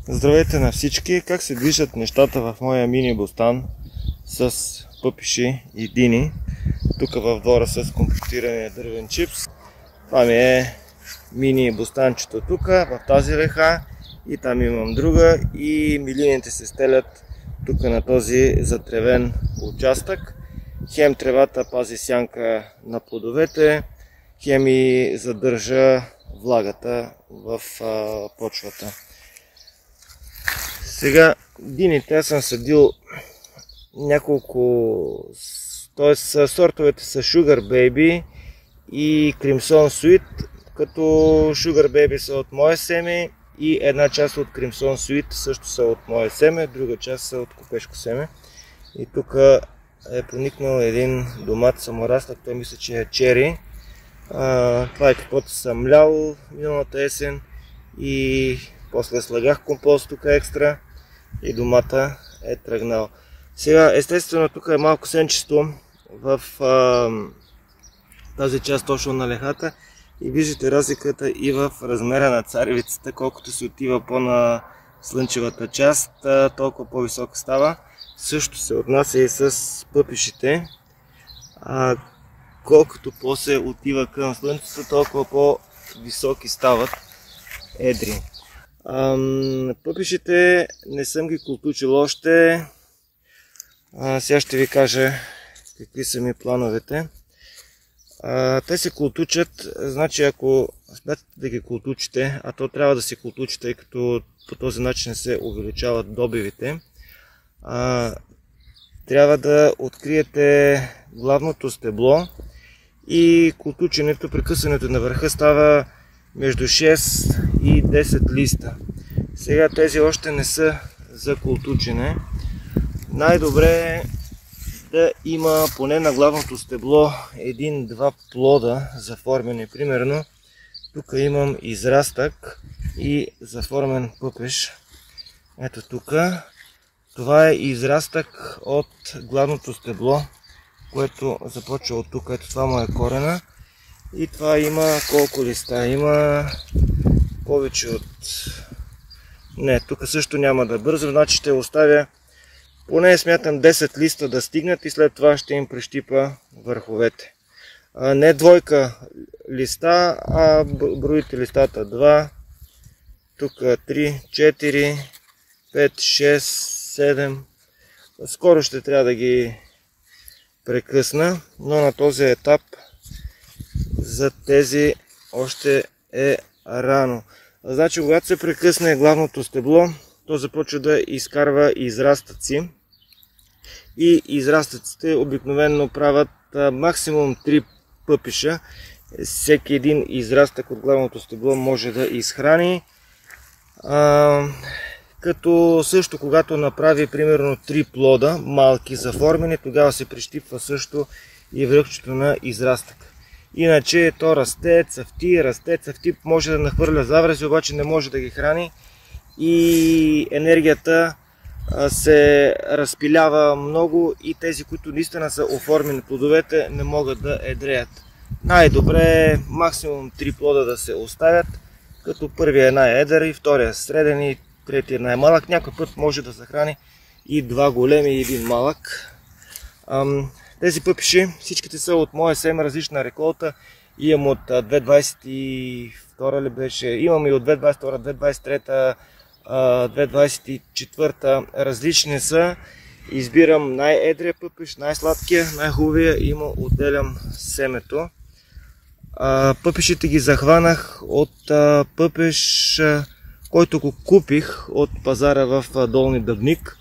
Здравейте на всички! Как се движат нещата в моя мини бустан с пъпиши и дини? Тук в двора с компостирания дървен чипс. Това ми е мини бустанчето тук, в тази реха, и там имам друга, и милините се стелят тук на този затревен участък. Хем тревата пази сянка на плодовете, хем и задържа влагата в почвата. Сега дините съм съдил няколко, т.е. сортовете са Sugar Baby и Crimson Sweet, като Sugar Baby са от мое семе и една част от Crimson Sweet също са от мое семе, друга част са от копешко семе. И тук е проникнал един домат самораслак, той мисля, че е чери. Това е каквото съм млял миналата есен и после слагах компост тук екстра и домата е тръгнал. Сега естествено тук е малко сенчесто в тази част точно на лехата и виждате разликата и в размера на царевицата, колкото се отива по-на слънчевата част, толкова по-висока става. Също се отнася и с пъпишите. Колкото по-се отива към слънцето, толкова по-високи стават едри. Пъпишите не съм ги култучил още. Сега ще ви кажа какви са ми плановете. Те се култучат, значи ако смятате да ги култучите, а то трябва да се култучи, тъй като по този начин се увеличават добивите, трябва да откриете главното стебло и култученето, прекъсването на върха става между 6 и 10 листа. Сега тези още не са за култучене. Най-добре е да има поне на главното стебло един-два плода заформени. Примерно тук имам израстък и заформен пъпеш. Ето тук. Това е израстък от главното стебло, което започва от тук. Ето това му е корена. И това има колко листа? Има повече от... Не, тук също няма да бързам, значи ще оставя поне смятам 10 листа да стигнат и след това ще им прещипа върховете. Не двойка листа, а броите листата 2, тук 3, 4, 5, 6, 7. Скоро ще трябва да ги прекъсна, но на този етап за тези още е рано. Значи, когато се прекъсне главното стебло, то започва да изкарва израстъци. И израстъците обикновено правят максимум 3 пъпиша. Всеки един израстък от главното стебло може да изхрани. Като също когато направи примерно 3 плода, малки заформени, тогава се прищипва също и връхчето на израстък. Иначе то расте, цъфти, може да нахвърля заврази, обаче не може да ги храни и енергията се разпилява много и тези, които наистина са оформени плодовете, не могат да едреят. Най-добре е максимум 3 плода да се оставят, като първия е най-едър и втория среден и третия най-малък. Някой път може да захрани и 2 големи и 1 малък. Тези пъпиши, всичките са от моя семе, различна реколта. Имам от 2022 ли беше, имам и от 2022, 2023, 2024, различни са. Избирам най-едрия пъпиш, най-сладкия, най-хубавия и му отделям семето. Пъпишите ги захванах от пъпиш, който го купих от пазара в Долни Дъбник.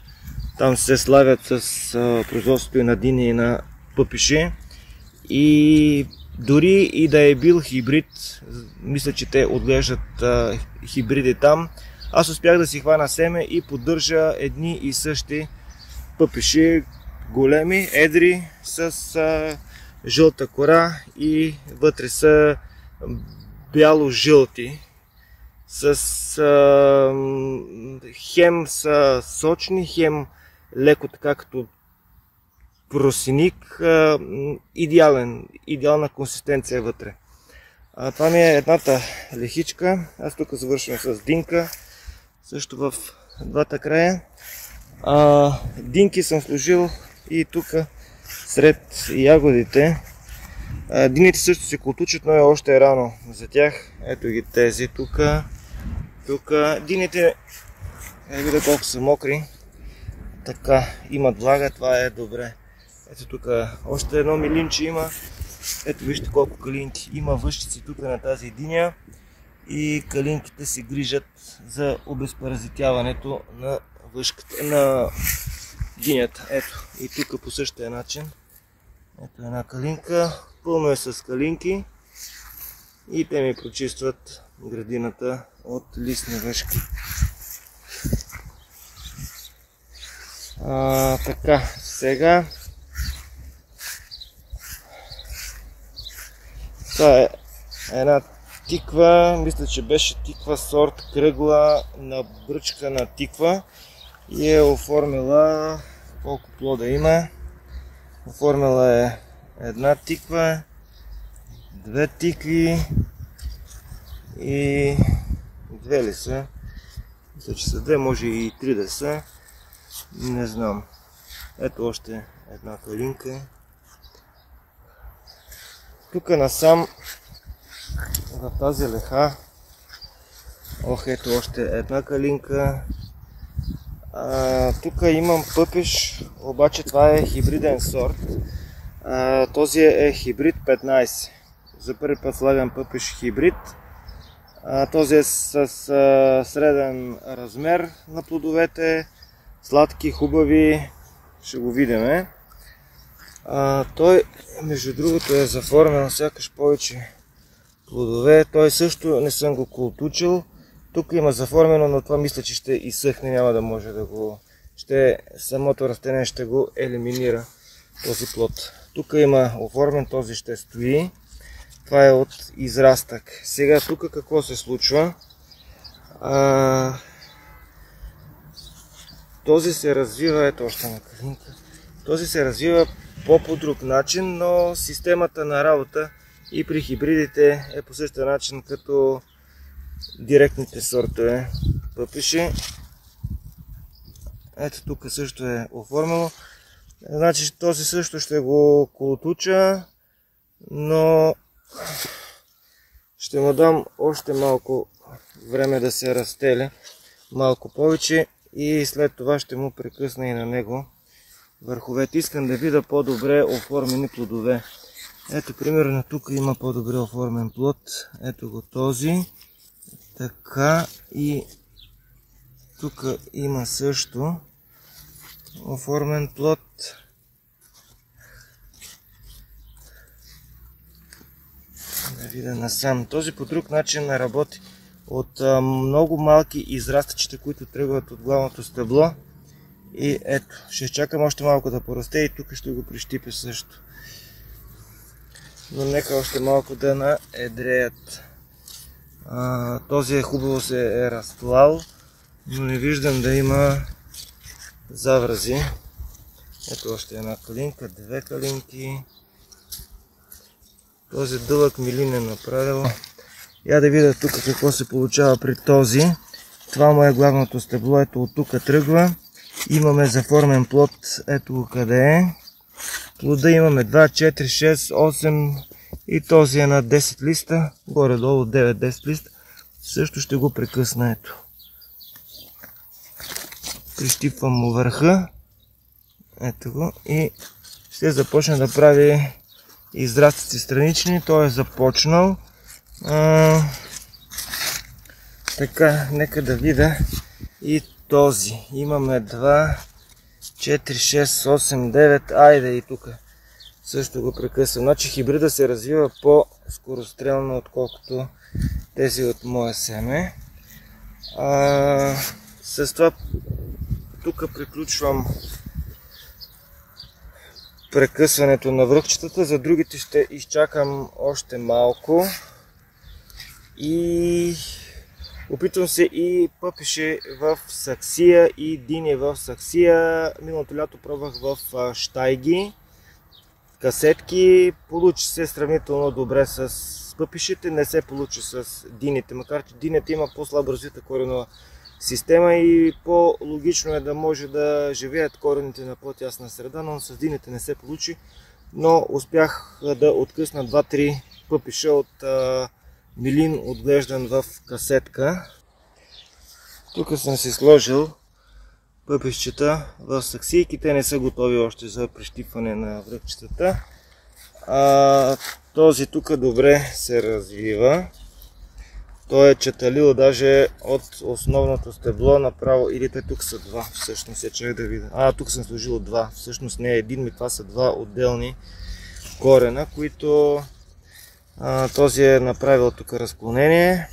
Там се славят с производството и на дини и на пъпиши. И дори и да е бил хибрид, мисля, че те отглеждат хибриди там, аз успях да си хвана семе и поддържа едни и същи пъпиши, големи, едри, с жълта кора и вътре са бяло-жълти. Хем са сочни, хем леко така като просеник, идеална консистенция вътре. Това ми е едната лехичка. Аз тук завършвам с динка, също в двата края. Динки съм сложил и тук сред ягодите. Дините също се колтучат, но е още рано за тях. Ето ги тези тук. Дините, видя колко са мокри. Така, имат влага, това е добре. Ето тук още едно милинче има. Ето вижте колко калинки. Има въщици тук на тази диня. И калинките се грижат за обезпаразитяването на въшката, на динята. Ето, и тук по същия начин. Ето една калинка. Пълно е с калинки. И те ми прочистват градината от листни въшки. Така, сега това е една тиква, мисля, че беше тиква сорт кръгла на бръчка на тиква и е оформила, колко плода има, оформила е една тиква, две тикви и две ли са, мисля, че са две, може и три да са, не знам. Ето още една калинка. Тук насам в тази леха, ето още една калинка. Тук имам пъпиш, обаче това е хибриден сорт. Този е хибрид 15. За първи път слагам пъпиш хибрид. Този е с среден размер на плодовете. Сладки, хубави, ще го видим. Той, между другото, е заформен сякаш повече плодове. Той също не съм го колтучил. Тук има заформено, но това мисля, че ще изсъхне, няма да може да го... самото растение ще го елиминира, този плод. Тук има оформен, този ще стои. Това е от израстък. Сега тук какво се случва? Този се развива, ето още на калинка. Този се развива по друг начин, но системата на работа и при хибридите е по същия начин като директните сортове пъпиши. Ето тук също е оформено. Значи този също ще го колтуча, но ще му дам още малко време да се разтели, малко повече и след това ще му прекъсна и на него върховете. Искам да видя по-добре оформени плодове. Ето примерно тук има по-добре оформен плод. Ето го този. Така и тук има също оформен плод. Да видя насам. Този по друг начин работи от много малки израстъчета, които тръгват от главното стъбло. И ето, ще чакам още малко да порасте и тук ще го прищипя също. Но нека още малко да наедреят. Този хубаво се е разтлал, но не виждам да има заврази. Ето още една калинка, две калинки. Този дълъг милин е направил. Я да видя тук какво се получава при този. Това му е главното стъбло, ето от тук тръгва. Имаме заформен плод, ето го къде е. Плода имаме 2, 4, 6, 8 и този е на 10 листа. Горе-долу 9-10 листа. Също ще го прекъсна, ето. Прищипвам му върха. Ето го и ще започне да прави израстъци странични. Той е започнал. Така, нека да видя и този. Имаме 2, 4, 6, 8, 9. Айде и тук също го прекъсвам. Значи хибрида се развива по-скорострелно, отколкото тези от моя семе. С това тук приключвам прекъсването на връхчетата. За другите ще изчакам още малко. И опитвам се и пъпиши в саксия и диня в саксия. Миналото лято пробвах в щайги, касетки. Получи се сравнително добре с пъпишите, не се получи с дините. Макар че динята има по-слабо развита коренова система и по-логично е да може да живеят корените на по-тясна среда, но с дините не се получи. Но успях да откъсна 2-3 пъпиша от милин, отглеждан в касетка. Тук съм си сложил пъпишчета в саксийки. Те не са готови още за прищипване на връбчетата. Този тук добре се развива. Той е четалил даже от основното стебло направо. Или те тук са два, всъщност се чак да видя. Тук съм сложил два. Всъщност не е един, ми това са два отделни корена, които този е направил тук разклонение.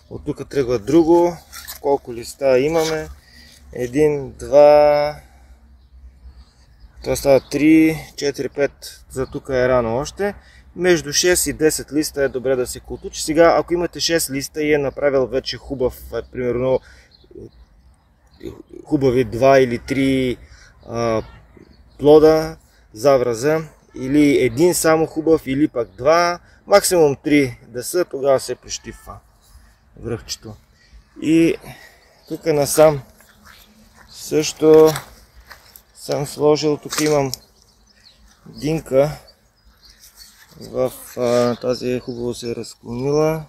От тук тръгва друго. Колко листа имаме? 1, 2, това става 3, 4, 5. За тук е рано още. Между 6 и 10 листа е добре да се култучи. Сега, ако имате 6 листа и е направил вече хубав, примерно хубави 2 или 3 плода, завраза, или един само хубав, или пак 2, максимум 3 да са, тогава се прищипва връхчето. И тук насам също съм сложил, тук имам динка, в тази хубаво се е разклонила.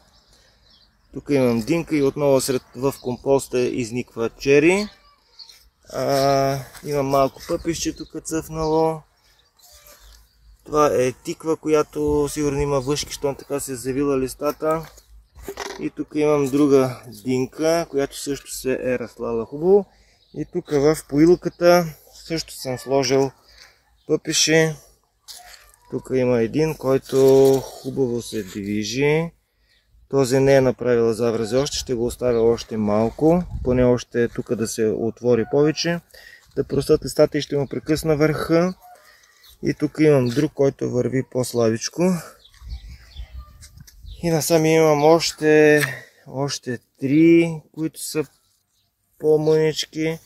Тук имам динка и отново в компоста изниква чери. Имам малко пъпище тук цъфнало. Това е тиква, която сигурно има въшки, щом така се е завила листата. И тук имам друга динка, която също се е разклала хубаво. И тук в поилката също съм сложил пъпише. Тук има един, който хубаво се движи. Този не е направил заврази още, ще го оставя още малко. Поне още тук да се отвори повече. Да простат листата и ще му прекъсна върха. И тук имам друг, който върви по-слабичко. И насам имам още 3, които са по-мънички.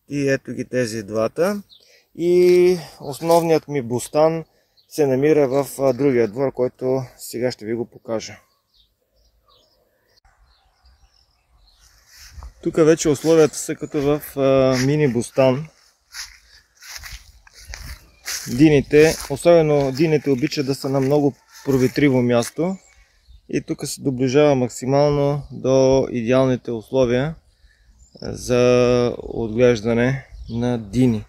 И ето ги тези двата. И основният ми бустан се намира в другия двор, който сега ще ви го покажа. Тук вече условията са като в мини бустан. Дините, особено дините обичат да са на много проветриво място. И тук се доближава максимално до идеалните условия за отглеждане на дини.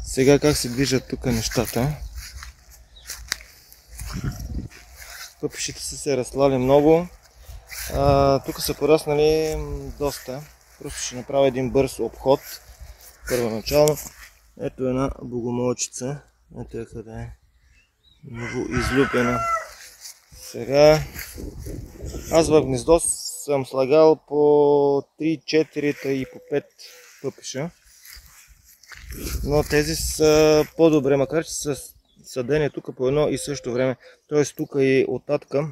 Сега как се движат тук нещата. Пъпишите са се разслали много. Тук са пораснали доста. Просто ще направя един бърз обход. Първоначално. Ето една богомолчица. Ето е къде е. Много излюбена. Сега аз в гнездо съм слагал по 3, 4 и по 5 пъпиша. Но тези са по-добре, макар че са съдени тук по едно и също време. Т.е. тук и от татка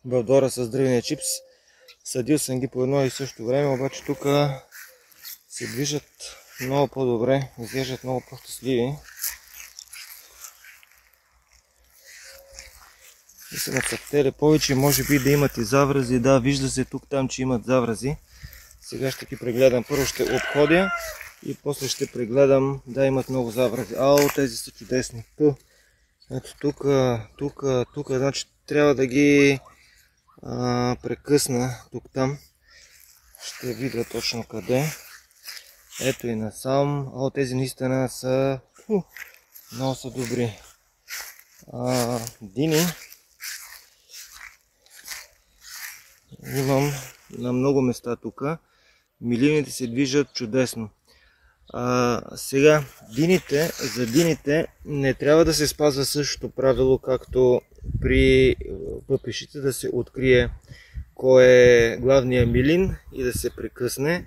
в двора с древния чипс. Съдил съм ги по едно и също време, обаче тук се движат много по-добре, изглеждат много по-щастливи. И са нацъфтели повече, може би да имат и заврази. Да, вижда се тук там, че имат заврази. Сега ще ги прегледам. Първо ще обходя и после ще прегледам. Да, имат много заврази. Тези са чудесни. Ето тук, значи трябва да ги прекъсна тук там. Ще видя точно къде. Ето и насам. Тези наистина са много са добри. Дини имам на много места тук. Милините се движат чудесно. Сега, за дините не трябва да се спазва същото правило, както при пъпишите, да се открие кой е главният милин и да се прекъсне.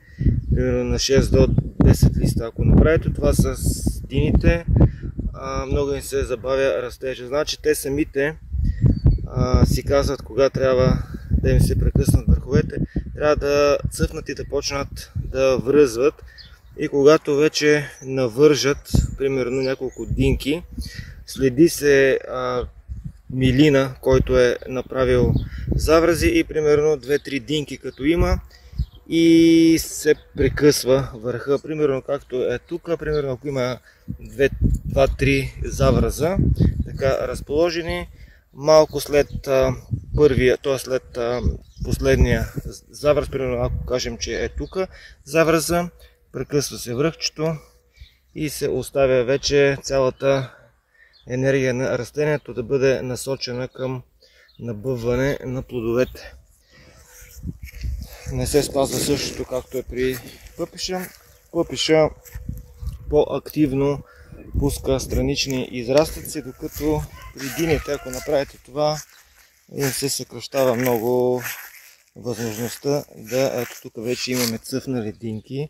Примерно на 6 до 10 листа. Ако направите това с дините, много им се забавя растежа. Значи те самите си казват кога трябва да им се прекъснат върховете. Трябва да цъфнат и да почнат да връзват. И когато вече навържат, примерно няколко динки, следи се милина, който е направил заврази и примерно 2-3 динки като има. и се прекъсва върха, примерно както е тук, примерно ако има 2-3 завраза, така разположени, малко след първия, т.е. след последния завраз, примерно ако кажем, че е тук завраза, прекъсва се връхчето и се оставя вече цялата енергия на растението да бъде насочена към набъбване на плодовете. Не се спазва същото, както е при пъпиша. Пъпиша по-активно пуска странични израстъци, докато при дините, ако направите това, им се съкращава много възможността да... Ето тук вече имаме цъфнали динки.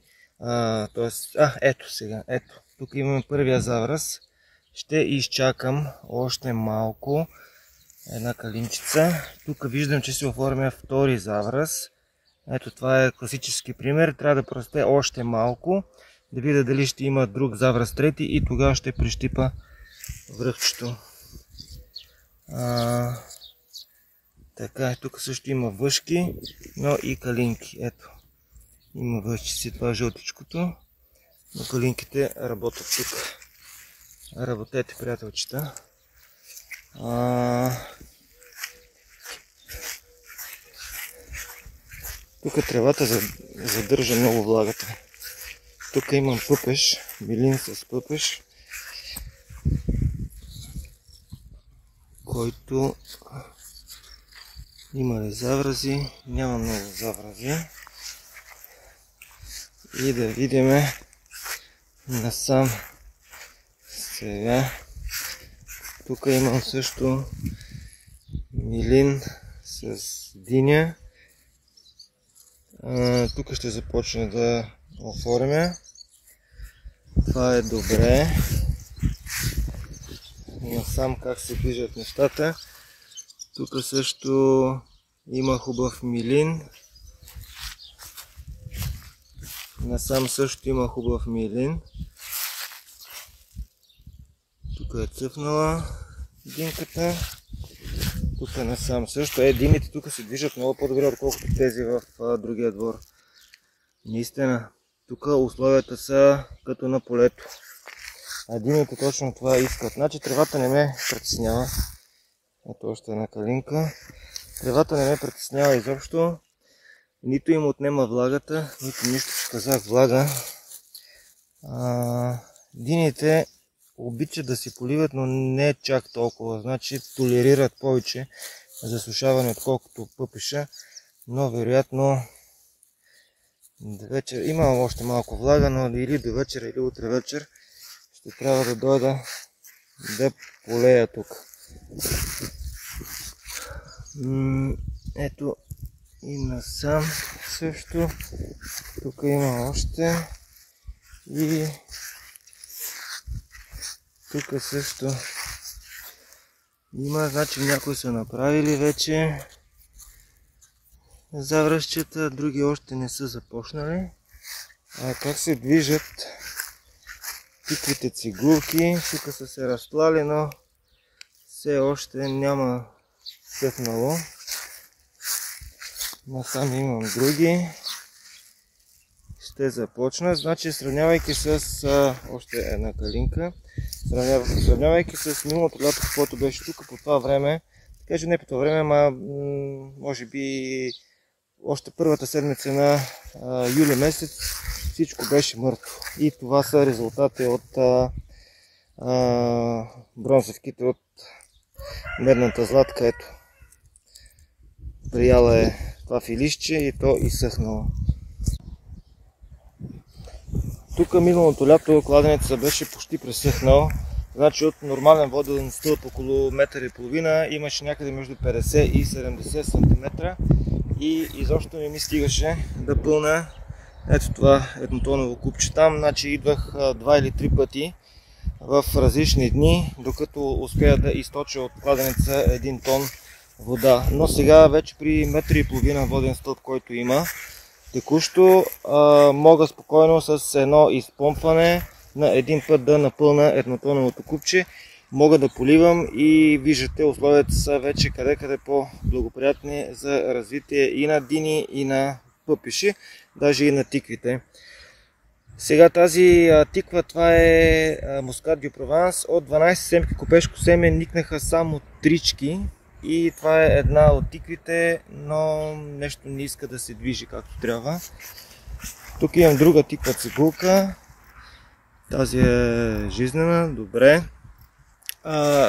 Ето сега, ето. Тук имаме първия завраз. Ще изчакам още малко. Една калинчица. Тук виждам, че се оформя втори завраз. Ето това е класически пример. Трябва да порасте още малко. Да видя дали ще има друг завраз трети и тогава ще прищипа връхчето. Така, тук също има въшки, но и калинки. Ето. Има въшчици, това е жълтичкото. Но калинките работят тук. Работете, приятелчета. Тук тревата задържа много влагата. Тук имам пъпеш, милин с пъпеш, който има ли заврази, няма много заврази. И да видим насам сега. Тук имам също милин с диня. Тук ще започне да оформя. Това е добре. Насам как се движат нещата. Тук също има хубав милин. Насам също има хубав милин. Тук е цъфнала динката. Тук насам също. Дините тук се движат много по-добре, отколкото тези в другия двор. Наистина, тук условията са като на полето. А дините точно това искат. Значи тревата не ме притеснява. Ето още една калинка. Тревата не ме притеснява изобщо. Нито им отнема влагата, нито нищо, че казах влага. Дините обичат да си поливат, но не чак толкова. Значи толерират повече засушаване, отколкото пъпиша. Но вероятно до вечер имам още малко влага, но или до вечера, или утре вечер ще трябва да дойда да полея тук. Ето и насам също. Тук има още. И тук също има, значи някои са направили вече завръзчета, други още не са започнали. Как се движат тиквите цигулки, тук са се разплали, но все още няма цъфнало. Насам имам други. Ще започна. Значи, сравнявайки с още една калинка, сравнявайки с миналото лято, което беше тук по това време, така че не по това време, може би още първата седмица на юли месец, всичко беше мъртво. И това са резултати от бронзовките от медната златка. Ето. Прияла е това филищче и то изсъхнало. Тук миналото лято кладенеца беше почти пресъхнал. Значи от нормален воден стълб около 1,5 м имаше някъде между 50 и 70 см и изобщо не ми стигаше да пълна ето това еднотоново купче там. Значи идвах 2 или 3 пъти в различни дни, докато успея да източа от кладенеца 1 тон вода. Но сега вече при 1,5 м воден стълб, който има текущо, мога спокойно с едно изпомпване на един път да напълна еднотоновото купче. Мога да поливам и виждате, условията са вече къде по-благоприятни за развитие и на дини, и на пъпиши, даже и на тиквите. Сега тази тиква, това е Мускат дю Прованс. От 12 семки копешко семе никнаха само трички и това е една от тиквите, но нещо не иска да се движи както трябва. Тук имам друга тиква цигулка. Тази е жизнена, добре.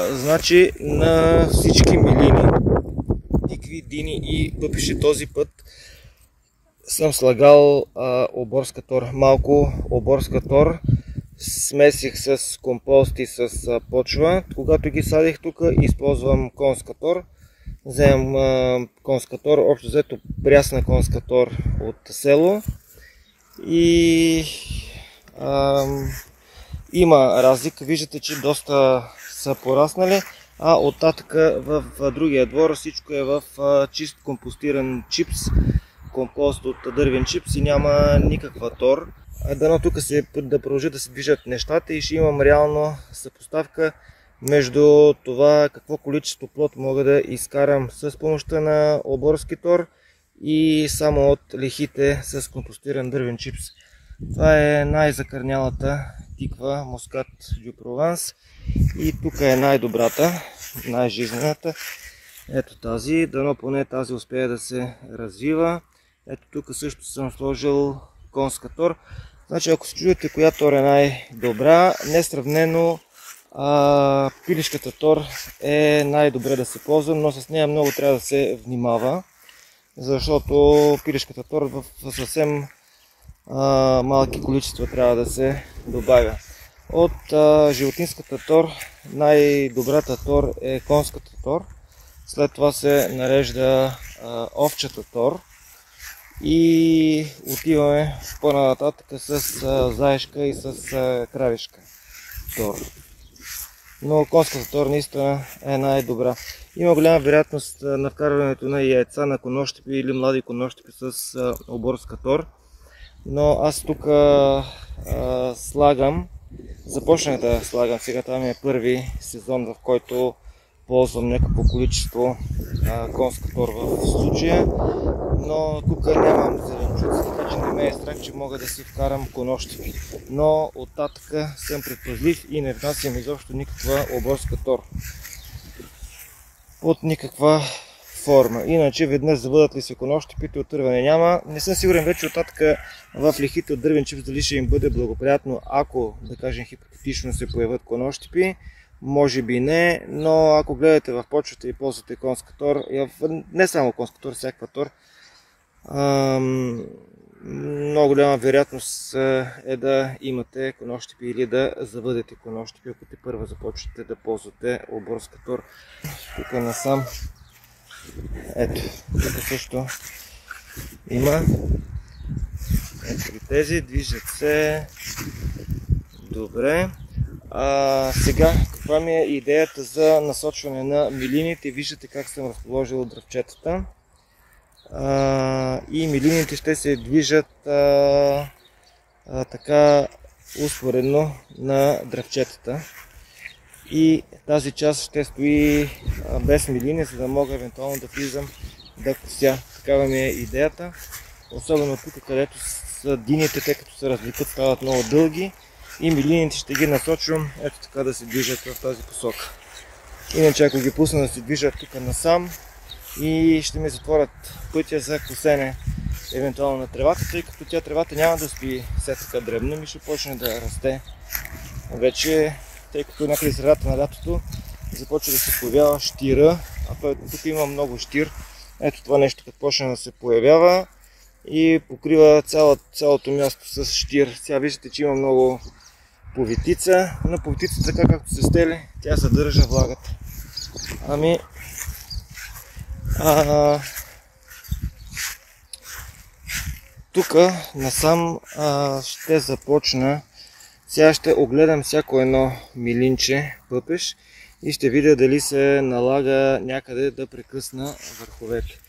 Значи на всички милини, тикви, дини и пъпиши този път съм слагал оборска тор. Малко оборска тор смесих с компост и с почва. Когато ги садих тук, използвам конска тор. Вземам конска тор, общо взето прясна конска тор от село. И има разлика. Виждате, че доста са пораснали, а оттатък в другия двор всичко е в чист компостиран чипс, компост от дървен чипс и няма никаква тор. Дано тук да продължат да се движат нещата и ще имам реално съпоставка между това какво количество плод мога да изкарам с помощта на оборски тор и само от лихите с компостиран дървен чипс. Това е най-закърнялата тиква Мускат дю Прованс и тук е най-добрата, най-жизнената. Ето тази, дано поне тази успее да се развива. Ето тук също съм сложил конска тор. Значи ако се чудите коя тор е най-добра, несравнено пилешката тор е най-добре да се ползва, но с нея много трябва да се внимава, защото пилешката тор в съвсем малки количества трябва да се добавя. От животинската тор най-добрата тор е конската тор, след това се нарежда овчата тор и отиваме по-нататък с заешка и с кравишка тор. Но конската тор наистина е най-добра. Има голяма вероятност на вкарването на яйца на конощипи или млади конощипи с оборска тор. Но аз тук започнах да слагам, сега това ми е първи сезон, в който ползвам някакво количество конска тор в случая, но тук нямам зеленчуци, така че не ме е страх, че мога да си вкарам конощипи. Но оттатък съм предпазлив и не внасям изобщо никаква оборска тор. Под никаква форма. Иначе веднъж забъдат ли се конощипите, отърване няма. Не съм сигурен вече оттатък в лихите от дървен чипс дали ще им бъде благоприятно, ако, да кажем, хипотетично се появят конощипи. Може би не, но ако гледате в почвата и ползвате конска тор, не само конска тор, всякаква тор, много голяма вероятност е да имате конощипи или да забъдете конощипи, ако те първа започвате да ползвате оборска тор. Тук насам, ето, тук също има. Ето и тези, движат се добре. Сега, каква ми е идеята за насочване на милините? Виждате как съм разположил дръвчетата. И милините ще се движат така успоредно на дръвчетата. И тази част ще стои без милини, за да мога евентуално да влизам да кося. Такава ми е идеята. Особено тук, където са дините, те като се развлекат, стават много дълги. И милините ще ги насочвам ето така да се движат в тази посока. Иначе ако ги пусна да се движат тук насам и ще ми затворят пътя за косене евентуално на тревата, тъй като тревата няма да стои все така дребна, ми ще почне да расте вече, тъй като някъде средата на лятото започва да се появява щира, а тук има много щир. Ето това нещо като почне да се появява и покрива цялото място с щир. Сега виждате, че има много повитица, но повитицата така както се стели, тя съдържа влагата. Тук насам ще започна. Сега ще огледам всяко едно милинче пъпеш и ще видя дали се налага някъде да прекъсна върховете.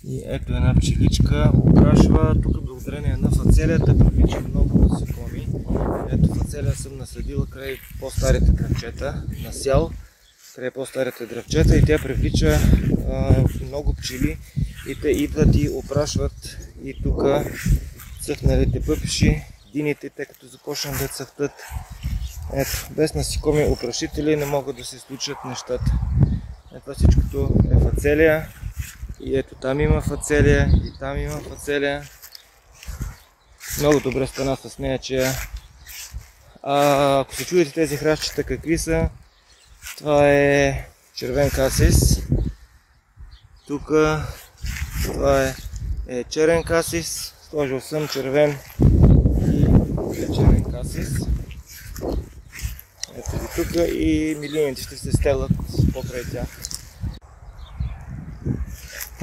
И ето една пчеличка окрашва. Тук благодарение на фацелията привлича много насекоми. Ето фацелия съм насадила край по-старите дръвчета, насял край по-старите дръвчета и тя привлича много пчели и те идват и опрашват И тук цъфналите пъпиши, дините, те като започнат да цъфтат. Ето, без насекоми опрашители не могат да се случат нещата. Ето всичкото е фацелия. И ето там има фацелия, и там има фацелия. Много добре стана с нея, че ако се чудите тези храстчета какви са, това е червен касис. Тук това е черен касис. Сложил съм червен и черен касис. Ето ги тук и милионите ще се стелят покрай тях.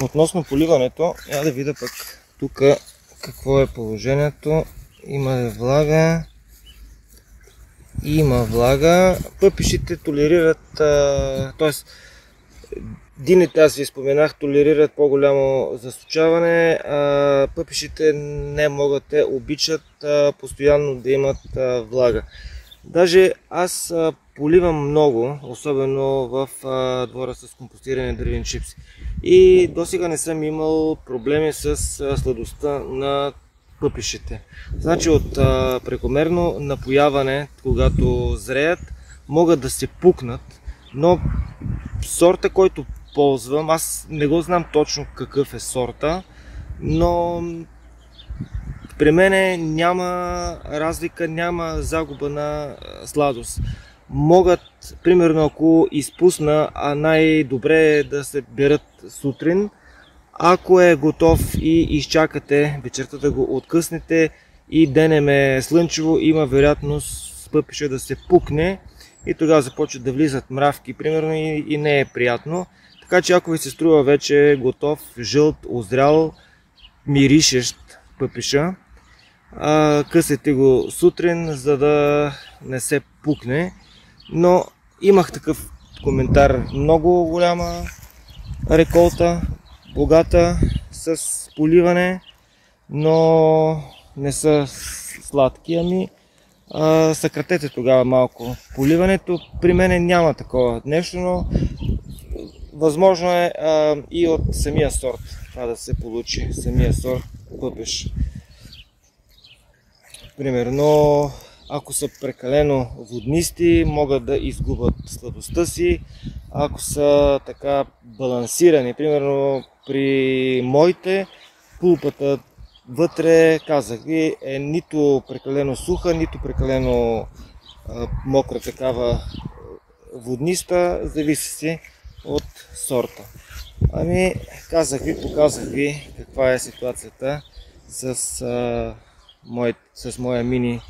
Относно поливането, я да видя пък тук какво е положението. Има ли влага? Има влага. Пъпишите толерират, т.е. дините, аз ви споменах, толерират по-голямо засучаване. Пъпишите не могат, те обичат постоянно да имат влага. Даже аз поливам много, особено в двора с компостиране дървени чипси. И досега не съм имал проблеми с сладостта на пъпишите. Значи от прекомерно напояване, когато зреят, могат да се пукнат, но сорта, който ползвам, аз не го знам точно какъв е сорта, но при мене няма разлика, няма загуба на сладост. Могат, примерно ако изпусна, а най-добре е да се берат сутрин. Ако е готов и изчакате вечерта да го откъснете и денем е слънчево, има вероятност пъпиша да се пукне и тогава започват да влизат мравки, примерно, и не е приятно. Така че ако ви се струва вече готов, жълт, озрял, миришещ пъпиша, късете го сутрин, за да не се пукне. Но имах такъв коментар. Много голяма реколта, богата с поливане, но не са сладки. Ами съкратете тогава малко поливането. При мен няма такова нещо, но възможно е и от самия сорт това да се получи, самия сорт пъпиш. Примерно, ако са прекалено воднисти, могат да изгубят сладостта си. Ако са така балансирани, примерно при моите, пулпата вътре, казах ви, е нито прекалено суха, нито прекалено мокра такава водниста, зависи си от сорта. Ами, казах ви, показах ви каква е ситуацията с моя мини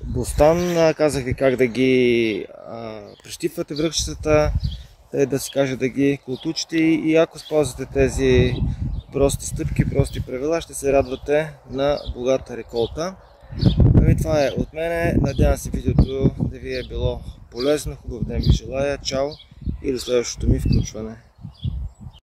бостан. Казах ви как да ги прищипвате връхчетата, да се каже да ги култучите, и ако спазвате тези прости стъпки, прости правила, ще се радвате на богата реколта. Ами това е от мене. Надявам се видеото да ви е било полезно. Хубав ден ви желая. Чао и до следващото ми включване.